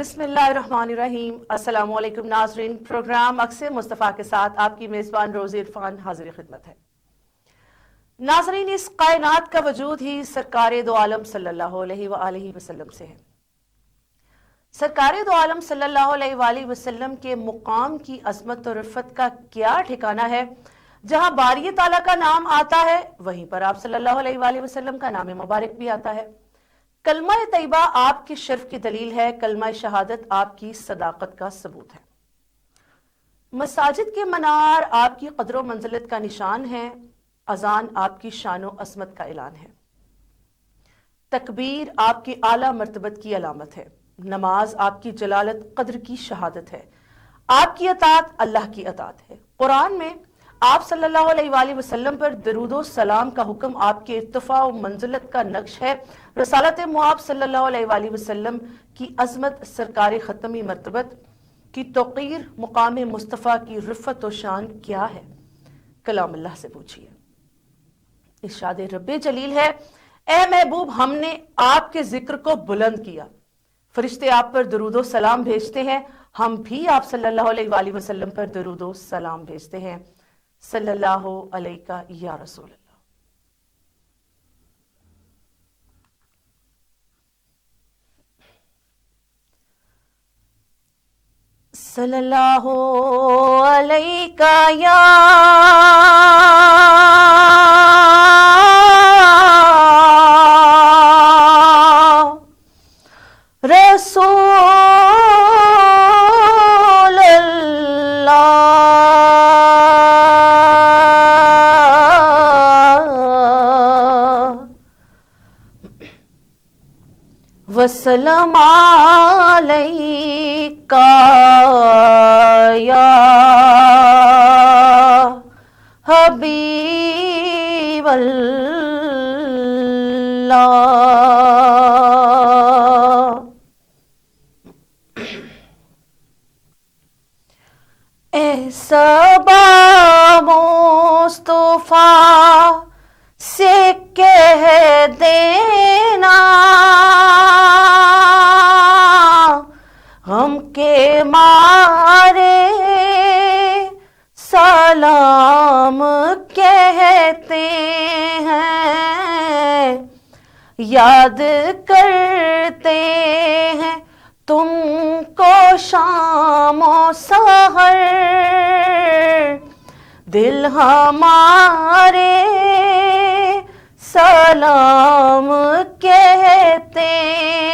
बिस्मिल्लाहिर्रहमानिर्रहीम। अस्सलामु अलैकुम नाज़रीन। प्रोग्राम अक्से मुस्तफ़ा के साथ आपकी मेज़बान रोज़ी इरफान हाजिर खिदमत है। नाज़रीन, इस कायनात का वजूद ही सरकार दो आलम सल्लल्लाहु अलैहि वसल्लम से है। सरकार दो आलम सल्लल्लाहु अलैहि वसल्लम के मुकाम की अज़मत और रिफ़त का क्या ठिकाना है। जहां बारी ताला का नाम आता है वहीं पर आप सल्लल्लाहु अलैहि वसल्लम का नाम मुबारक भी आता है। कलमा तैयबा आपकी शर्फ की दलील है, कलमा शहादत आपकी सदाकत का सबूत है। मसाजिद के मनार आपकी कदर मंजिलत का निशान है, अजान आपकी शान व असमत का ऐलान है। तकबीर आपकी आला मर्तबत की अलामत है, नमाज आपकी जलालत कद्र की शहादत है, आपकी अतात अल्लाह की अतात है। कुरान में आप सल्लल्लाहु अलैहि वसल्लम पर दरूदो सलाम का हुक्म आपके इर्तिफा व मंजिलत का नक्श है। रसालत मुआब सल्लल्लाहु अलैहि वसल्लम की अजमत, सरकार ख़त्मी मर्तबत की तौक़ीर, मुकाम मुस्तफ़ा की रिफ़त व शान क्या है, कलाम अल्लाह से पूछिए। इरशाद रब्बे जलील है, ए महबूब हमने आपके जिक्र को बुलंद किया, फरिश्ते आप पर दरूदो सलाम भेजते हैं, हम भी आप सल्लल्लाहु अलैहि वसल्लम पर दरूदो सलाम भेजते हैं। सल्लल्लाहु अलैका या रसूल अल्लाह। सल्लल्लाहु अलैका या वसल्लम अलैका या हबीब अल्लाह। ए सबा मुस्तफा से कह देना हम के मारे सलाम कहते हैं, याद करते हैं तुमको शामो सहर, दिल हमारे सलाम कहते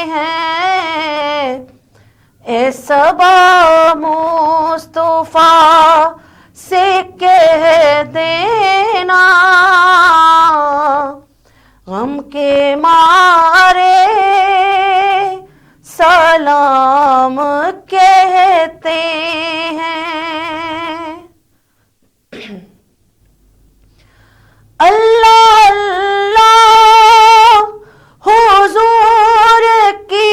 हैं। ए सबा मुस्तफा से कह देना गम के मारे सलाम कहते हैं। अल्लाह अल्लाह हुजूर की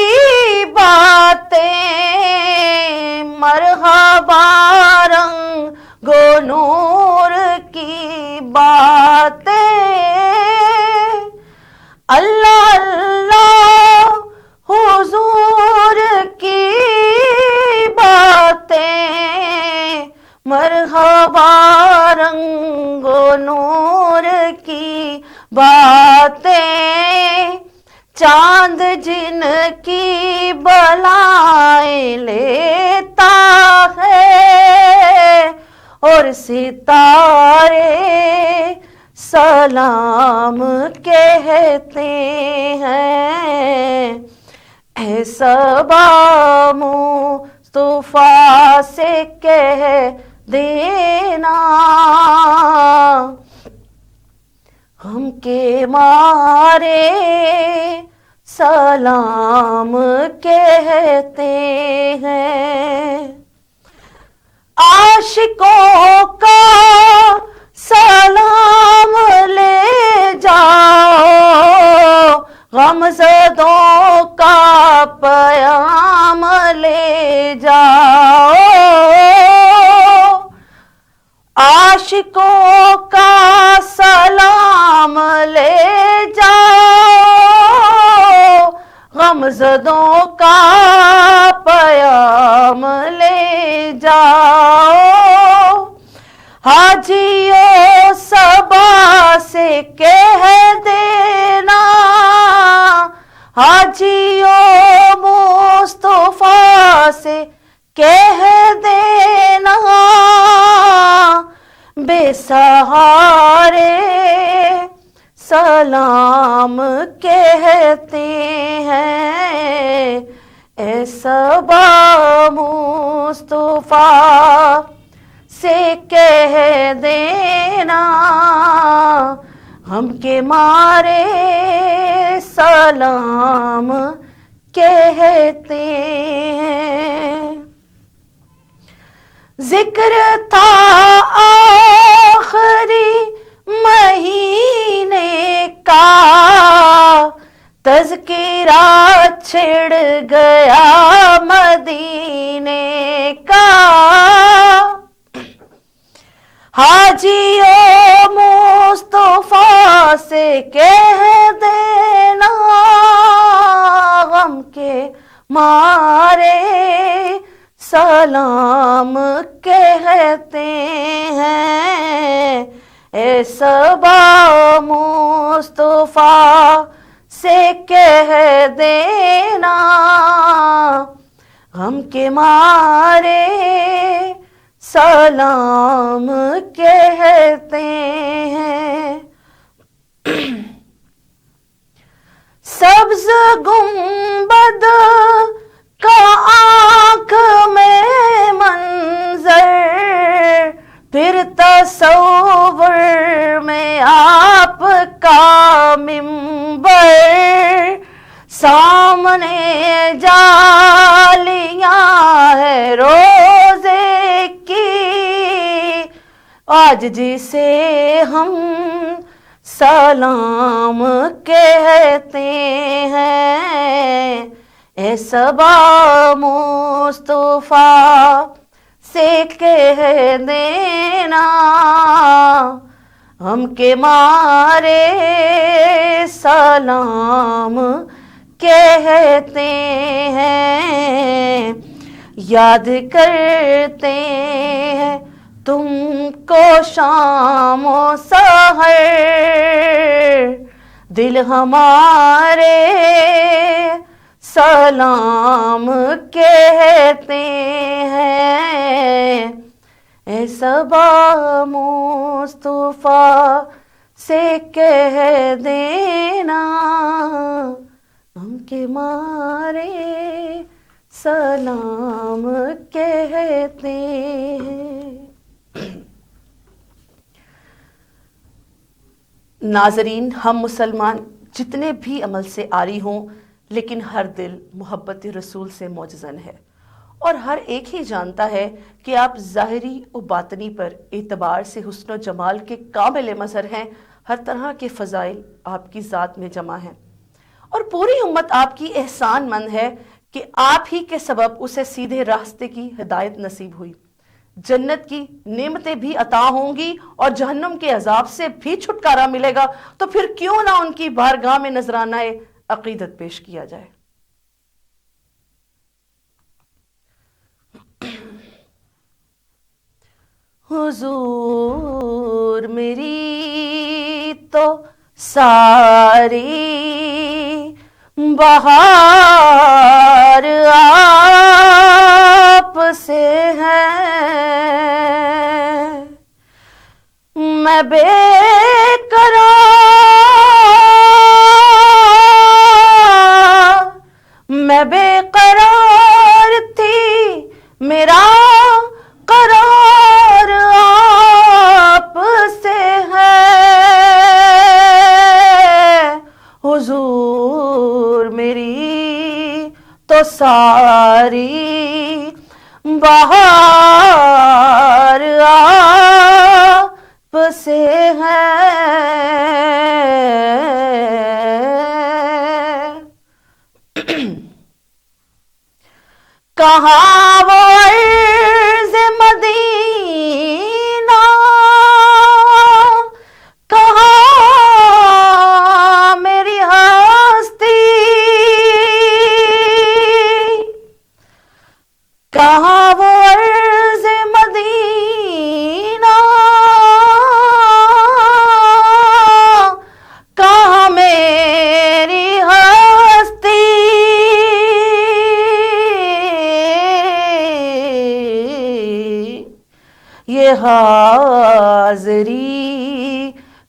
बातें, मरहबा रंगो नूर की बातें। अल्लाह अल्लाह हुजूर की बातें, मरहबा रंगो नूर की बातें। चांद जिनकी बलाएं लेता है और सितारे सलाम कहते हैं। ऐ सबा मुस्तफा से कह देना हम के मारे सलाम कहते हैं। आशिकों का सलाम ले जाओ, गमज़दों का पयाम ले जाओ। आशिकों का सलाम ले जाओ, गमज़दों का हाजियों मुस्तफा से कह देना बेसहारे सलाम कहते हैं। ए सबा मुस्तफा से कह देना हम के मारे सलाम कहते हैं। जिक्र था आखिरी महीने का, तज़किरा छिड़ गया मदीने का। हाजियों मुस्तफा से कह देना गम के मारे सलाम कहते हैं। ए सबा मुस्तफा से कह देना गम के मारे सलाम कहते हैं। सब्ज गुंबद का आंख में मंजर, फिर तसव्वुर में आपका मिंबर, सामने जालियां है रोजे की, आज जिसे हम सलाम कहते हैं। ए सबा मुस्तफा से कह देना हम के मारे सलाम कहते हैं। याद करते हैं तुमको शामो सहर, दिल हमारे सलाम कहते हैं। ए सबा मुस्तफा से कह देना हम के मारे सलाम कहते हैं। नाजरीन, हम मुसलमान जितने भी अमल से आरी हों, लेकिन हर दिल मोहब्बत रसूल से मौजज़न है और हर एक ही जानता है कि आप ज़ाहिरी और बातनी पर एतबार से हुस्न व जमाल के काबिल मज़हर हैं। हर तरह के फ़ज़ाइल आपकी ज़ात में जमा हैं और पूरी उम्मत आपकी एहसान मंद है कि आप ही के सबब उसे सीधे रास्ते की हिदायत नसीब हुई। जन्नत की नेमतें भी अता होंगी और जहन्नम के अजाब से भी छुटकारा मिलेगा, तो फिर क्यों ना उनकी बारगाह में नजराना अकीदत पेश किया जाए। हुजूर मेरी तो सारी बहार आप से है, मैं बेकरार थी, मेरा करार आप से है। हुजूर मेरी तो सारी बहार आप से है। कहाँ वो अर्ज़ मदीना, कहाँ मेरी हस्ती, कहाँ वो अर्ज़ मदीना, कहाँ मेरी हस्ती। حاضری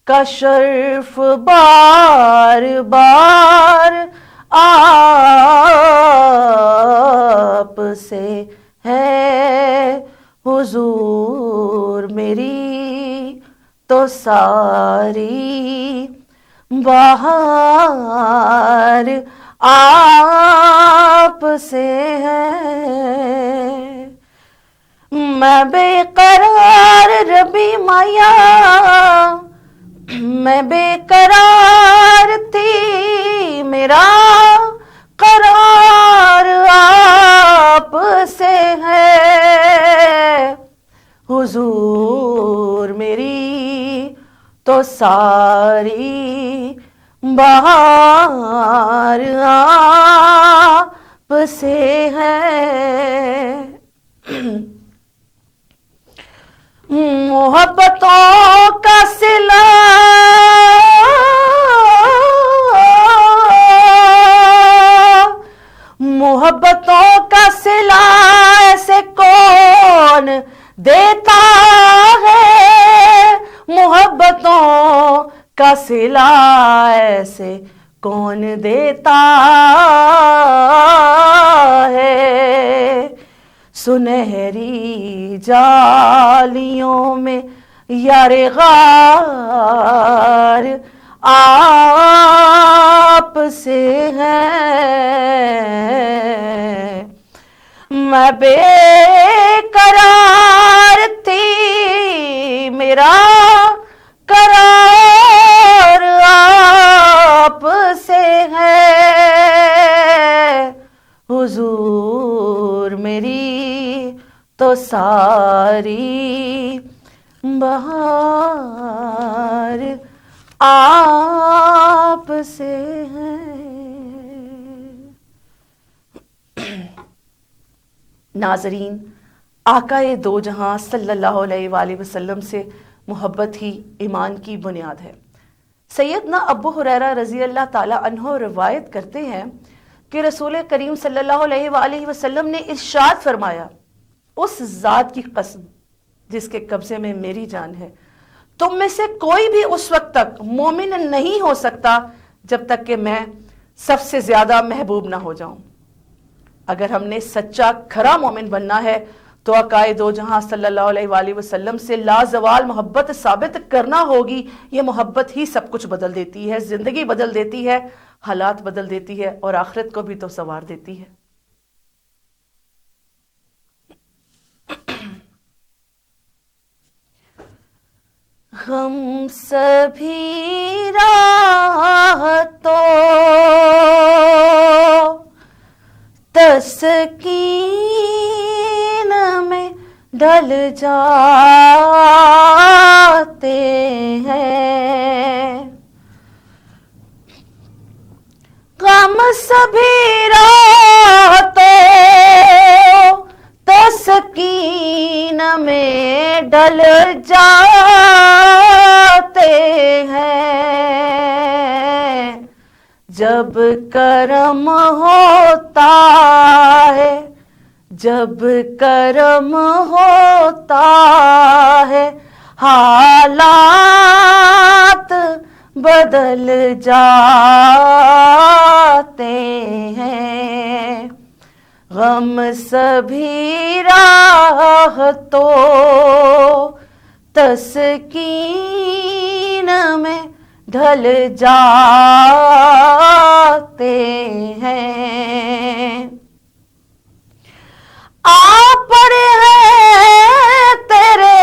کا شرف بار بار آپ سے ہے حضور، میری تو ساری بہار آپ سے ہے۔ میں بے قرار ربی مایا، میں بے قرار تھی، میرا قرار آپ سے ہے حضور، میری تو ساری بہار آپ سے ہے۔ محبتوں کا صلہ محبتوں کا صلہ ایسے کون دیتا ہے، محبتوں کا صلہ ایسے کون دیتا ہے، سنہری جالیوں میں یار غار آپ سے ہے۔ میں بے قرار تھی، میرا قرار آپ سے ہے حضور، میری تو ساری بہار آپ سے ہے۔ ناظرین، آقائے دو جہاں صلی اللہ علیہ وآلہ وسلم سے محبت ہی ایمان کی بنیاد ہے۔ سیدنا ابو ہریرہ رضی اللہ تعالیٰ عنہ روایت کرتے ہیں کہ رسول کریم صلی اللہ علیہ وآلہ وسلم نے ارشاد فرمایا، اس ذات کی قسم جس کے قبضے میں میری جان ہے، تم میں سے کوئی بھی اس وقت تک مومن نہیں ہو سکتا جب تک کہ میں سب سے زیادہ محبوب نہ ہو جاؤں۔ اگر ہم نے سچا کھرا مومن بننا ہے تو آقائے دو جہاں صلی اللہ علیہ وآلہ وسلم سے لازوال محبت ثابت کرنا ہوگی۔ یہ محبت ہی سب کچھ بدل دیتی ہے، زندگی بدل دیتی ہے، حالات بدل دیتی ہے اور آخرت کو بھی تو سنوار دیتی ہے۔ ہم سبھی راحتوں تسکین میں ڈل جاتے ہیں، غم سبھی راحتوں تسکین میں ڈل جاتے ہیں، جب کرم ہوتا ہے، جب کرم ہوتا ہے حالات بدل جاتے ہیں، غم سبھی راحتوں تسکین میں ڈھل جاتے ہیں۔ آ پڑے ہیں تیرے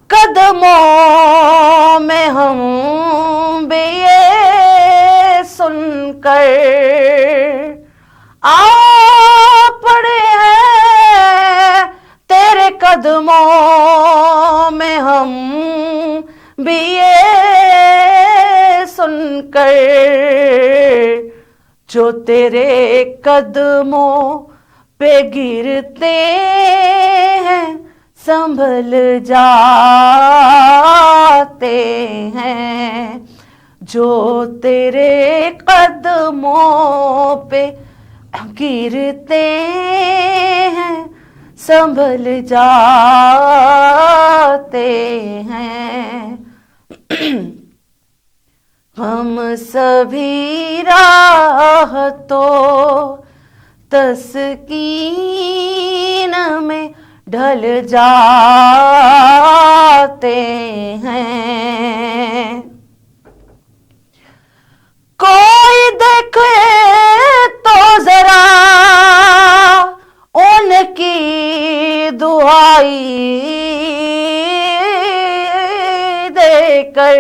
قدموں میں ہم بھی یہ سن کر، آ پڑے ہیں تیرے قدموں میں ہم بھی یہ سن کر، جو تیرے قدموں پہ گرتے ہیں سنبھل جاتے ہیں، جو تیرے قدموں پہ گرتے ہیں संभल जाते हैं। हम सभी राहतों तस्कीन में ढल जाते हैं। कोई देखे तो जरा उनकी दुआई देकर,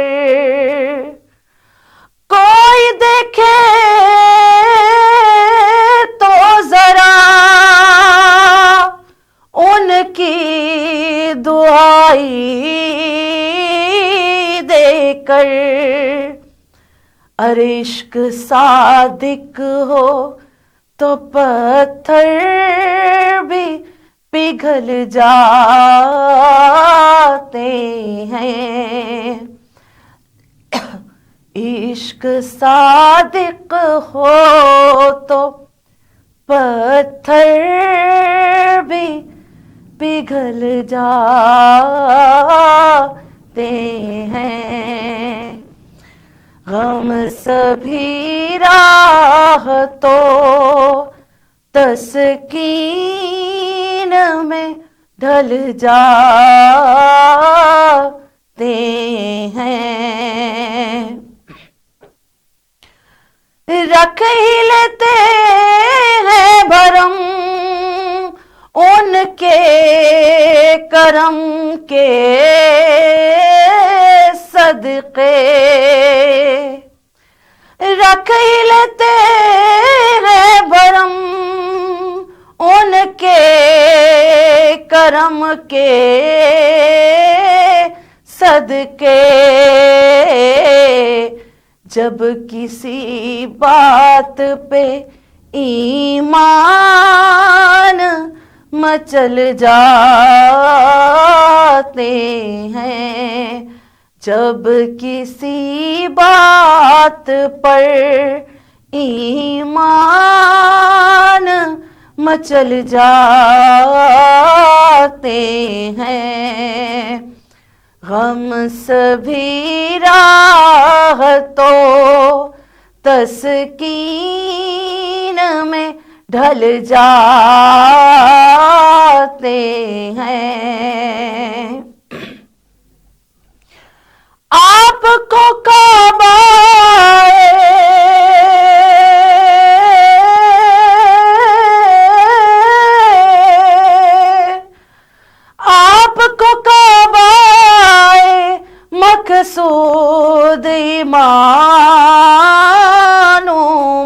कोई देखे तो जरा उनकी दुआई देकर। अरे इश्क सादिक हो तो पत्थर भी पिघल जाते हैं। इश्क सादिक हो तो पत्थर भी पिघल जाते हैं। हम सभी राहतों तस्कीन में ढल जाते हैं। रख ही लेते हैं भरम उनके करम के सदके, रख ही लेते हैं भरम उनके करम के सदके। जब किसी बात पे ईमान मचल जाते हैं, जब किसी बात पर ईमान मचल जाते हैं। हम सभी राहतों तस्कीन में ढल जाते हैं। आपको काबा आपको काबा मकसूद मानूं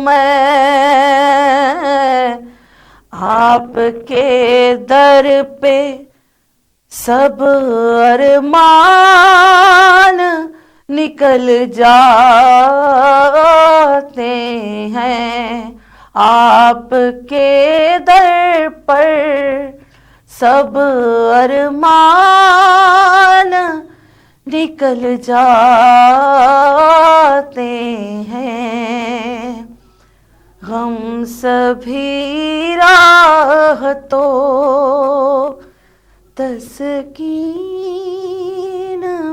मैं, आपके दर पे सब अरमान निकल जाते हैं। आपके दर पर सब अरमान निकल जाते हैं। हम सभी राहतों तस्कीन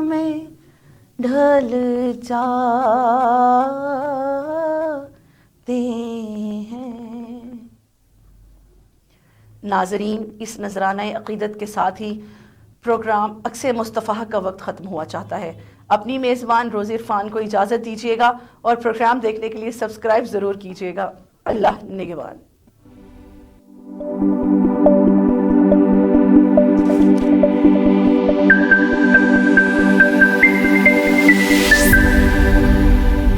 में ढल जाते हैं। नाज़रीन, इस नजराना अक़ीदत के साथ ही प्रोग्राम अक्स मुस्तफ़ा का वक्त ख़त्म हुआ चाहता है। अपनी मेज़बान रोज़ी इरफान को इजाज़त दीजिएगा और प्रोग्राम देखने के लिए सब्सक्राइब ज़रूर कीजिएगा। अल्लाह निगहबान।